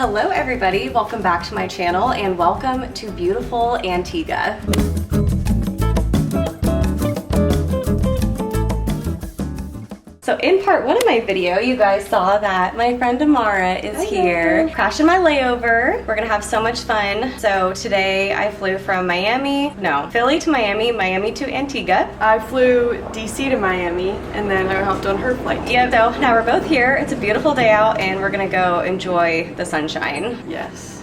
Hello everybody, welcome back to my channel and welcome to beautiful Antigua. So in part one of my video, you guys saw that my friend Amara is here, crashing my layover. We're gonna have so much fun. So today I flew from Philly to Miami, Miami to Antigua. I flew DC to Miami and then I hopped on her flight. Yeah, so now we're both here. It's a beautiful day out and we're gonna go enjoy the sunshine. Yes.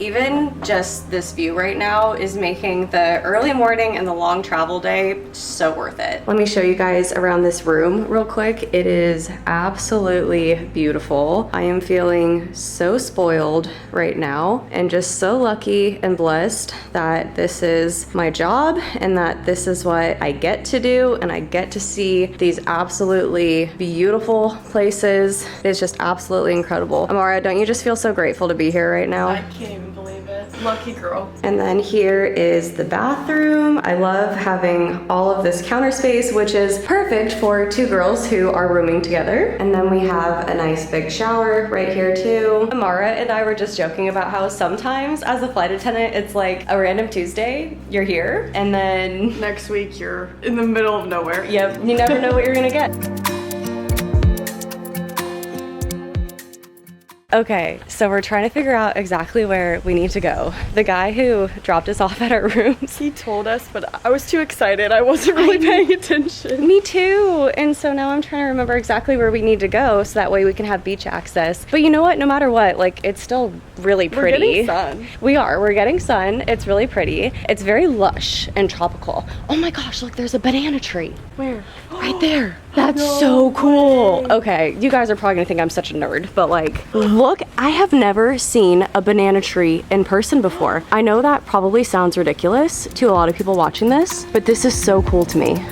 Even just this view right now is making the early morning and the long travel day so worth it. Let me show you guys around this room real quick. It is absolutely beautiful. I am feeling so spoiled right now and just so lucky and blessed that this is my job and that this is what I get to do, and I get to see these absolutely beautiful places. It's just absolutely incredible. Amara, don't you just feel so grateful to be here right now? I can't even believe it. Lucky girl. And then here is the bathroom. I love having all of this counter space, which is perfect for two girls who are rooming together. And then we have a nice big shower right here too. Amara and I were just joking about how sometimes as a flight attendant, it's like a random Tuesday, you're here, and then next week you're in the middle of nowhere. Yep, you never know what you're gonna get. Okay, so we're trying to figure out exactly where we need to go. The guy who dropped us off at our rooms, he told us, but I was too excited. I wasn't really paying attention. Me too. And so now I'm trying to remember exactly where we need to go so that way we can have beach access. But you know what? No matter what, like, it's still really pretty. We're getting sun. We're getting sun. It's really pretty. It's very lush and tropical. Oh my gosh, look, there's a banana tree. Where? Right there. That's so cool. Okay, you guys are probably gonna think I'm such a nerd, but like, look, I have never seen a banana tree in person before. I know that probably sounds ridiculous to a lot of people watching this, but this is so cool to me.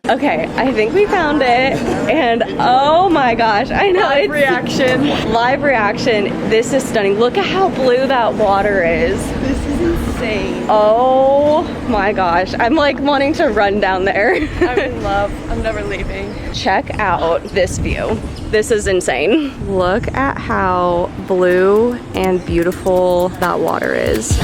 Okay, I think we found it, and oh my gosh, I know Live reaction. Live reaction. This is stunning. Look at how blue that water is. This is insane. Oh my gosh, I'm like wanting to run down there. I'm in love. I'm never leaving. Check out this view. This is insane. Look at how blue and beautiful that water is.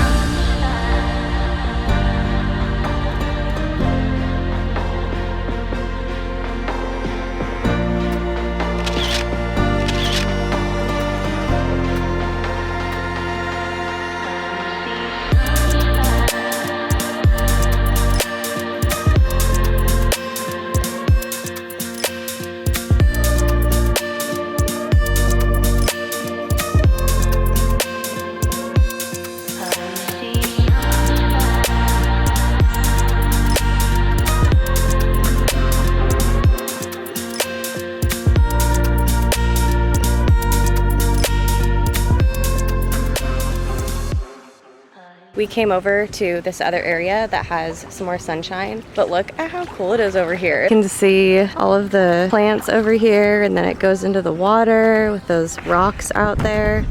We came over to this other area that has some more sunshine, but look at how cool it is over here. You can see all of the plants over here, and then it goes into the water with those rocks out there.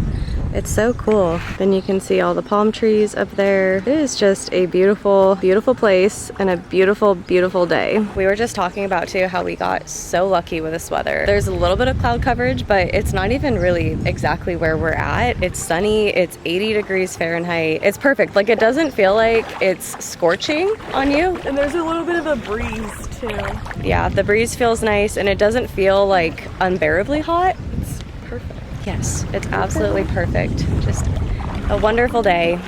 It's so cool. Then you can see all the palm trees up there. It is just a beautiful, beautiful place and a beautiful, beautiful day. We were just talking about too how we got so lucky with this weather. There's a little bit of cloud coverage, but it's not even really exactly where we're at. It's sunny, it's 80 degrees Fahrenheit. It's perfect. Like, it doesn't feel like it's scorching on you. And there's a little bit of a breeze too. Yeah, the breeze feels nice and it doesn't feel like unbearably hot. It's perfect. Yes, it's absolutely perfect. Just a wonderful day.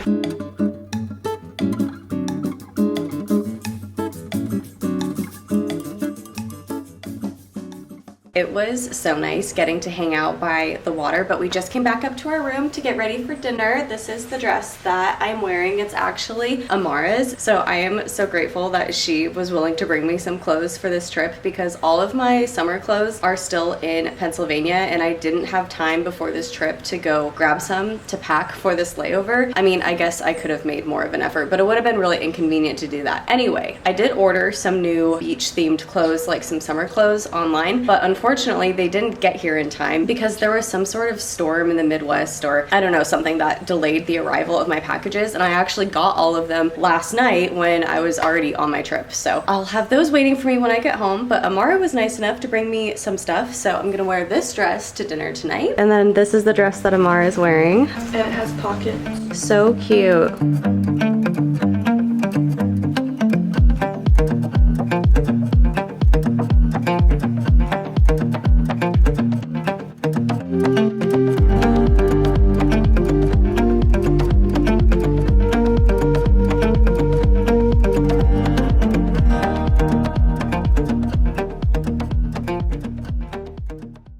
It was so nice getting to hang out by the water, but we just came back up to our room to get ready for dinner. This is the dress that I'm wearing. It's actually Amara's, so I am so grateful that she was willing to bring me some clothes for this trip because all of my summer clothes are still in Pennsylvania and I didn't have time before this trip to go grab some to pack for this layover. I mean, I guess I could have made more of an effort, but it would have been really inconvenient to do that. Anyway, I did order some new beach themed clothes, like some summer clothes online, but unfortunately unfortunately they didn't get here in time because there was some sort of storm in the Midwest, or I don't know, something that delayed the arrival of my packages, and I actually got all of them last night when I was already on my trip. So I'll have those waiting for me when I get home, but Amara was nice enough to bring me some stuff, so I'm gonna wear this dress to dinner tonight. And then this is the dress that Amara is wearing. And it has pockets. So cute.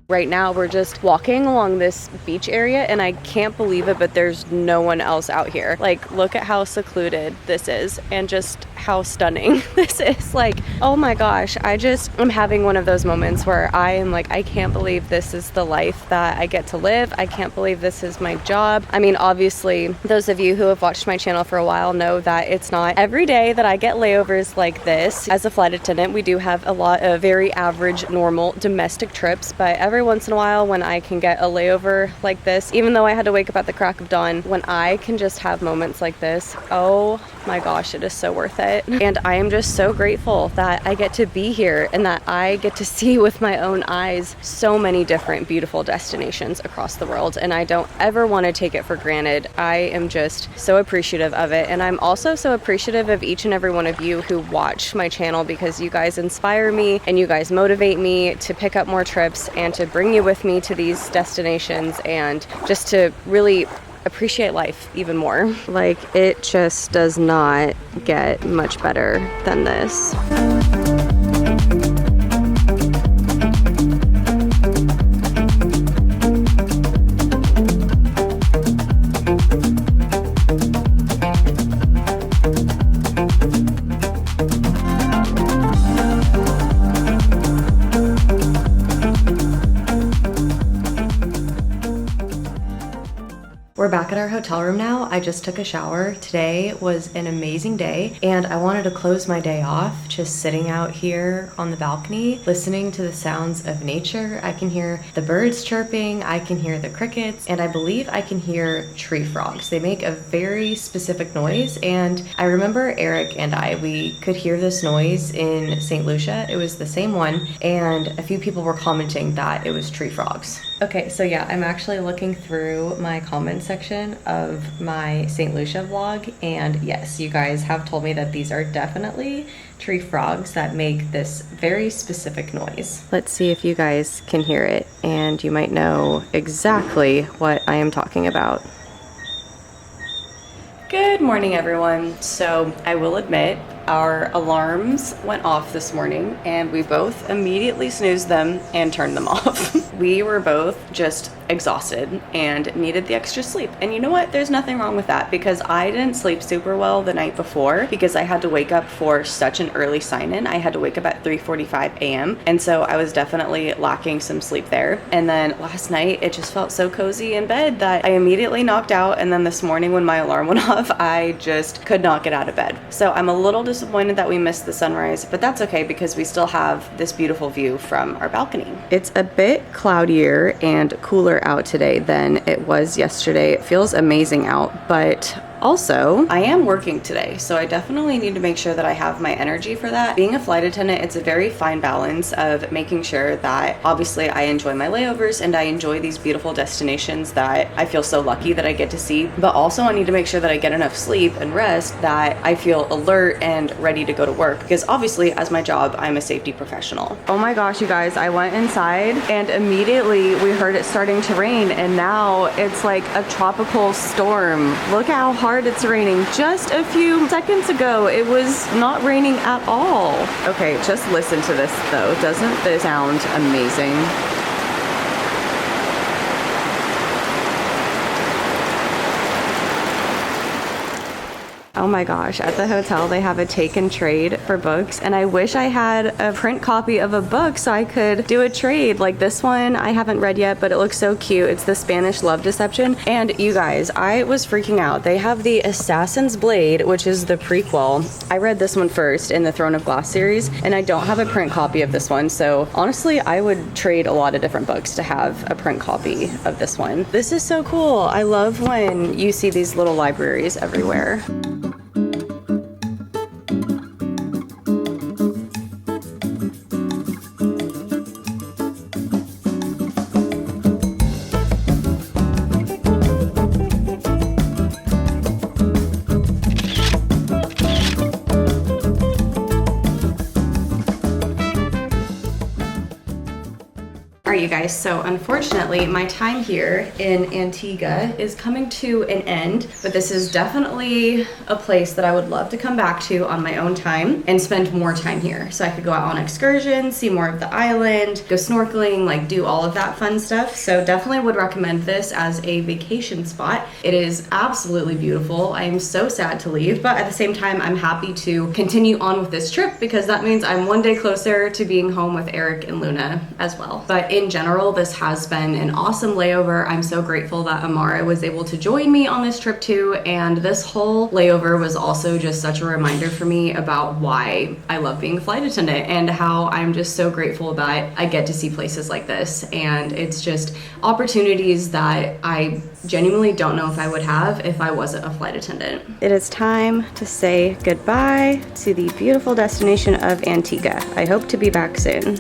Right now we're just walking along this beach area and I can't believe it, but there's no one else out here. Like, look at how secluded this is and just how stunning this is. Like, oh my gosh, I'm having one of those moments where I am like, I can't believe this is the life that I get to live. I can't believe this is my job. I mean, obviously, those of you who have watched my channel for a while know that it's not every day that I get layovers like this. As a flight attendant, we do have a lot of very average, normal domestic trips, but every once in a while when I can get a layover like this, even though I had to wake up at the crack of dawn, when I can just have moments like this, oh my gosh, it is so worth it. And I am just so grateful that I get to be here and that I get to see with my own eyes so many different beautiful destinations across the world, and I don't ever want to take it for granted. I am just so appreciative of it, and I'm also so appreciative of each and every one of you who watch my channel, because you guys inspire me and you guys motivate me to pick up more trips and to bring you with me to these destinations and just to really appreciate life even more. Like, it just does not get much better than this. We're back at our hotel room now. I just took a shower. Today was an amazing day, and I wanted to close my day off just sitting out here on the balcony, listening to the sounds of nature. I can hear the birds chirping, I can hear the crickets, and I believe I can hear tree frogs. They make a very specific noise, and I remember Eric and we could hear this noise in St. Lucia. It was the same one, and a few people were commenting that it was tree frogs. Okay, so yeah, I'm actually looking through my comment section of my St. Lucia vlog, and yes, you guys have told me that these are definitely tree frogs that make this very specific noise. Let's see if you guys can hear it, and you might know exactly what I am talking about. Good morning, everyone. So I will admit, our alarms went off this morning and we both immediately snoozed them and turned them off. We were both just exhausted and needed the extra sleep. And you know what? There's nothing wrong with that, because I didn't sleep super well the night before because I had to wake up for such an early sign-in. I had to wake up at 3:45 a.m. And so I was definitely lacking some sleep there. And then last night, it just felt so cozy in bed that I immediately knocked out. And then this morning when my alarm went off, I just could not get out of bed. So I'm a little disappointed that we missed the sunrise, but that's okay because we still have this beautiful view from our balcony. It's a bit cloudier and cooler out today than it was yesterday. It feels amazing out, but also, I am working today, so I definitely need to make sure that I have my energy for that. Being a flight attendant, it's a very fine balance of making sure that obviously I enjoy my layovers and I enjoy these beautiful destinations that I feel so lucky that I get to see, but also I need to make sure that I get enough sleep and rest that I feel alert and ready to go to work, because obviously as my job, I'm a safety professional. Oh my gosh, you guys, I went inside and immediately we heard it starting to rain, and now it's like a tropical storm. Look how hard it's raining. Just a few seconds ago, it was not raining at all. Okay, just listen to this though. Doesn't this sound amazing? Oh my gosh, at the hotel they have a take and trade for books, and I wish I had a print copy of a book so I could do a trade. Like this one I haven't read yet, but it looks so cute. It's The Spanish Love Deception. And you guys, I was freaking out. They have the Assassin's Blade, which is the prequel. I read this one first in the Throne of Glass series, and I don't have a print copy of this one. So honestly, I would trade a lot of different books to have a print copy of this one. This is so cool. I love when you see these little libraries everywhere. You guys, so unfortunately my time here in Antigua is coming to an end, but this is definitely a place that I would love to come back to on my own time and spend more time here, so I could go out on excursions, see more of the island, go snorkeling, like do all of that fun stuff. So definitely would recommend this as a vacation spot. It is absolutely beautiful. I am so sad to leave, but at the same time I'm happy to continue on with this trip because that means I'm one day closer to being home with Eric and Luna as well. But in general, this has been an awesome layover. I'm so grateful that Amara was able to join me on this trip too, and this whole layover was also just such a reminder for me about why I love being a flight attendant and how I'm just so grateful that I get to see places like this, and it's just opportunities that I genuinely don't know if I would have if I wasn't a flight attendant. It is time to say goodbye to the beautiful destination of Antigua. I hope to be back soon.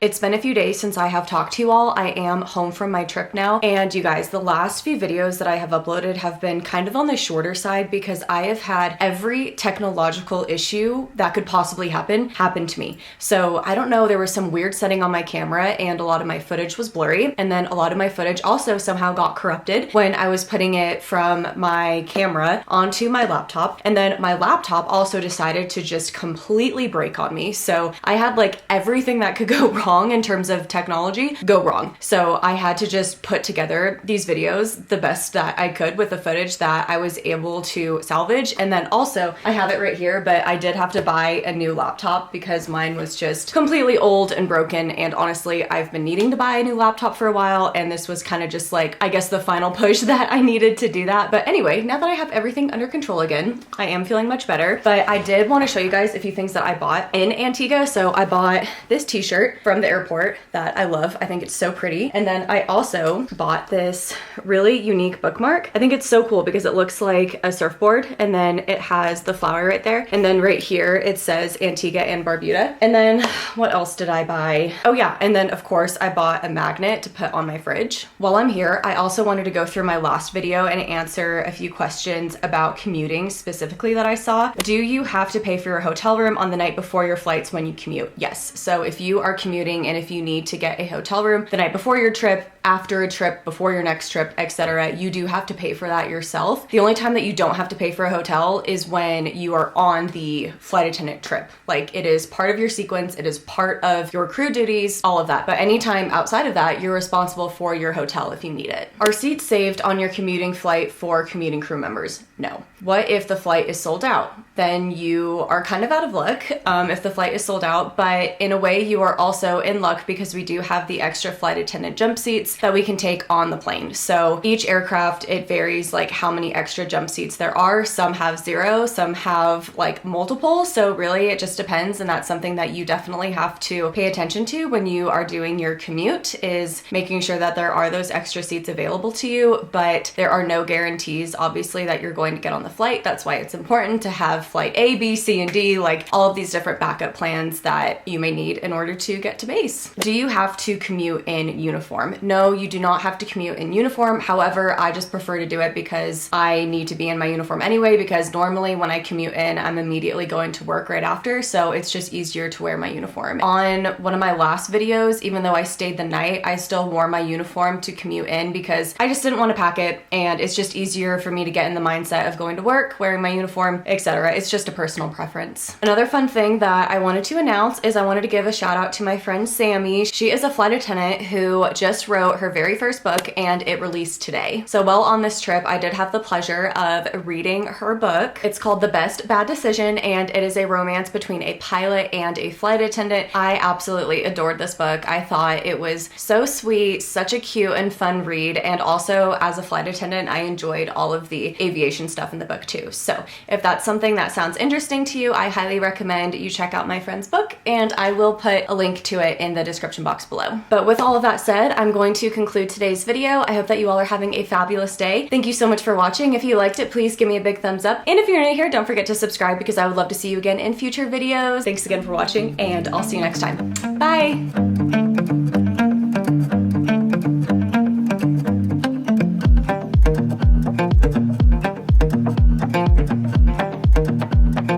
It's been a few days since I have talked to you all. I am home from my trip now, and you guys, the last few videos that I have uploaded have been kind of on the shorter side because I have had every technological issue that could possibly happen to me. So I don't know, there was some weird setting on my camera and a lot of my footage was blurry, and then a lot of my footage also somehow got corrupted when I was putting it from my camera onto my laptop, and then my laptop also decided to just completely break on me. So I had like everything that could go wrong in terms of technology go wrong. So I had to just put together these videos the best that I could with the footage that I was able to salvage. And then also I have it right here, but I did have to buy a new laptop because mine was just completely old and broken. And honestly, I've been needing to buy a new laptop for a while, and this was kind of just like, I guess, the final push that I needed to do that. But anyway, now that I have everything under control again, I am feeling much better. But I did want to show you guys a few things that I bought in Antigua. So I bought this t-shirt from the airport that I love. I think it's so pretty. And then I also bought this really unique bookmark. I think it's so cool because it looks like a surfboard, and then it has the flower right there. And then right here it says Antigua and Barbuda. And then what else did I buy? Oh yeah, and then of course I bought a magnet to put on my fridge. While I'm here, I also wanted to go through my last video and answer a few questions about commuting specifically that I saw. Do you have to pay for your hotel room on the night before your flights when you commute? Yes. So if you are commuting and if you need to get a hotel room the night before your trip, after a trip, before your next trip, etc., you do have to pay for that yourself. The only time that you don't have to pay for a hotel is when you are on the flight attendant trip. Like, it is part of your sequence, it is part of your crew duties, all of that. But anytime outside of that, you're responsible for your hotel if you need it. Are seats saved on your commuting flight for commuting crew members? No. What if the flight is sold out? Then you are kind of out of luck if the flight is sold out, but in a way you are also in luck because we do have the extra flight attendant jump seats that we can take on the plane. So each aircraft, it varies like how many extra jump seats there are. Some have 0, some have like multiple. So really it just depends, and that's something that you definitely have to pay attention to when you are doing your commute, is making sure that there are those extra seats available to you, but there are no guarantees obviously that you're going to get on the flight. That's why it's important to have flight A, B, C, and D, like all of these different backup plans that you may need in order to get to base. Do you have to commute in uniform? No, you do not have to commute in uniform. However, I just prefer to do it because I need to be in my uniform anyway, because normally when I commute in, I'm immediately going to work right after. So it's just easier to wear my uniform. On one of my last videos, even though I stayed the night, I still wore my uniform to commute in because I just didn't want to pack it, and it's just easier for me to get in the mindset of going to work, wearing my uniform, etc. It's just a personal preference. Another fun thing that I wanted to announce is I wanted to give a shout out to my friend Sammy. She is a flight attendant who just wrote her very first book, and it released today. So while on this trip, I did have the pleasure of reading her book. It's called The Best Bad Decision, and it is a romance between a pilot and a flight attendant. I absolutely adored this book. I thought it was so sweet, such a cute and fun read, and also as a flight attendant, I enjoyed all of the aviation stuff in the book too. So if that's something that sounds interesting to you, I highly recommend you check out my friend's book, and I will put a link to it in the description box below. But with all of that said, I'm going to conclude today's video. I hope that you all are having a fabulous day. Thank you so much for watching. If you liked it, please give me a big thumbs up. And if you're new here, don't forget to subscribe because I would love to see you again in future videos. Thanks again for watching, and I'll see you next time. Bye!